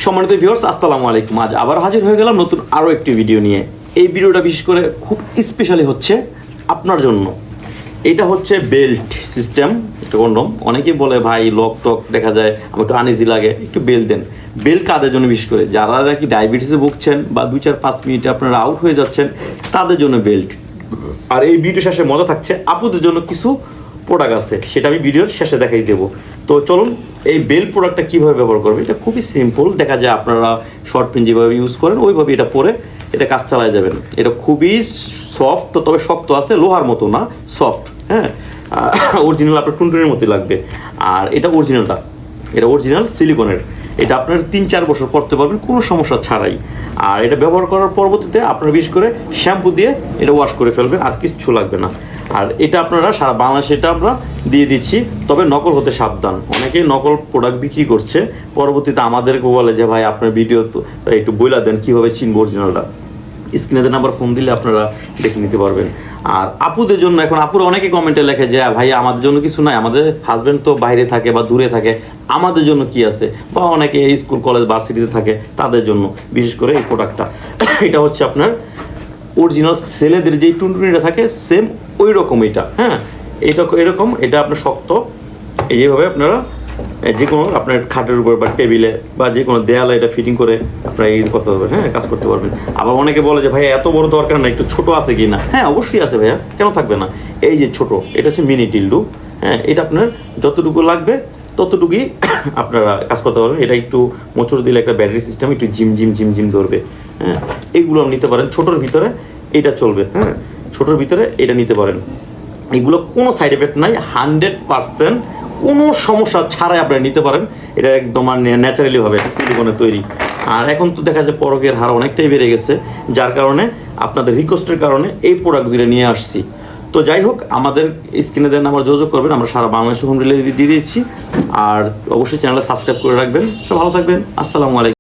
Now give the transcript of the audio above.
সম্মানিত ভিউয়ার্স, আসসালামু আলাইকুম। আজ আবার হাজির হয়ে গেলাম নতুন আরও একটি ভিডিও নিয়ে। এই ভিডিওটা বিশেষ করে খুব স্পেশালি হচ্ছে আপনার জন্য। এটা হচ্ছে বেল্ট সিস্টেম, একটা কন্ডম। অনেকেই বলে ভাই লক টক দেখা যায়, আমার একটু আনইজি লাগে, একটু বেল্ট দেন। বেল্ট কাদের জন্য? বিশেষ করে যারা নাকি ডায়াবেটিসে ভুগছেন বা 2-4-5 মিনিটে আপনারা আউট হয়ে যাচ্ছেন, তাদের জন্য বেল্ট। আর এই ভিডিও শেষে মজা থাকছে, আপুদের জন্য কিছু প্রোডাক্ট আছে, সেটা আমি ভিডিওর শেষে দেখাই দেবো। তো চলুন, এই বেল্ট প্রোডাক্টটা কীভাবে ব্যবহার করবে। এটা খুবই সিম্পল, দেখা যায় আপনারা শর্ট পেন যেভাবে ইউজ করেন ওইভাবে এটা পরে এটা কাজ চালায় যাবেন। এটা খুবই সফট, তবে শক্ত আছে, লোহার মতো না, সফট। হ্যাঁ, অরিজিনাল আপনার টুনটুনের মতোই লাগবে। আর এটা অরিজিনালটা, এটা অরিজিনাল সিলিকনের। এটা আপনার 3-4 বছর পরতে পারবেন কোনো সমস্যা ছাড়াই। আর এটা ব্যবহার করার পরবর্তীতে আপনারা বিশেষ করে শ্যাম্পু দিয়ে এটা ওয়াশ করে ফেলবেন, আর কিচ্ছু লাগবে না। আর এটা আপনারা সারা বাংলাদেশে এটা আমরা দিয়ে দিচ্ছি, তবে নকল হতে সাবধান। অনেকেই নকল প্রোডাক্ট বিক্রি করছে, পরবর্তীতে আমাদেরকে বলে যে ভাই আপনার ভিডিও তো একটু বইলা দেন কীভাবে চিনবো অরিজিনালটা। স্ক্রিনে নাম্বার ফোন দিলে আপনারা দেখে নিতে পারবেন। আর আপুদের জন্য, এখন আপুরা অনেকে কমেন্টে লেখে যে ভাই আমাদের জন্য কিছু নাই, আমাদের হাজব্যান্ড তো বাইরে থাকে বা দূরে থাকে, আমাদের জন্য কি আছে, বা অনেকে স্কুল কলেজ ভার্সিটিতে থাকে, তাদের জন্য বিশেষ করে এই প্রোডাক্টটা। এটা হচ্ছে আপনার অরিজিনাল ছেলেদের যেই টুনটুনিটা থাকে সেম ওই রকম এটা। হ্যাঁ, এটা এরকম, এটা আপনার শক্ত। এইভাবে আপনারা যে কোনো আপনার খাটের উপর বা টেবিলে বা যে কোনো দেয়ালে এটা ফিটিং করে আপনারা এই করতে পারবেন। হ্যাঁ, কাজ করতে পারবেন। আবার অনেকে বলে যে ভাইয়া এত বড় দরকার না, একটু ছোটো আছে কি না। হ্যাঁ, অবশ্যই আছে ভাইয়া, কেন থাকবে না। এই যে ছোটো, এটা হচ্ছে মিনি টিল্ডু। হ্যাঁ, এটা আপনার যতটুকু লাগবে ততটুকুই আপনারা কাজ করতে পারবেন। এটা একটু মোচড় দিলে একটা ব্যাটারি সিস্টেম একটু জিম ধরবে। হ্যাঁ, এইগুলো নিতে পারেন। ছোটোর ভিতরে এটা চলবে। হ্যাঁ, ছোটোর ভিতরে এটা নিতে পারেন। এগুলো কোনো সাইড এফেক্ট নাই, 100% কোনো সমস্যা ছাড়াই আপনারা নিতে পারেন। এটা একদম ন্যাচারালিভাবে সিলিকনের তৈরি। আর এখন তো দেখা যায় পরকের হার অনেকটাই বেড়ে গেছে, যার কারণে আপনাদের রিকোয়েস্টের কারণে এই প্রোডাক্টগুলো নিয়ে আসছি। তো যাই হোক, আমাদের স্ক্রিনে দেন আমার যোগাযোগ করবেন, আমরা সারা বাংলাদেশে হোম ডেলিভারি দিয়ে দিচ্ছি। আর অবশ্যই চ্যানেলটা সাবস্ক্রাইব করে রাখবেন। সব ভালো থাকবেন, আসসালামু আলাইকুম।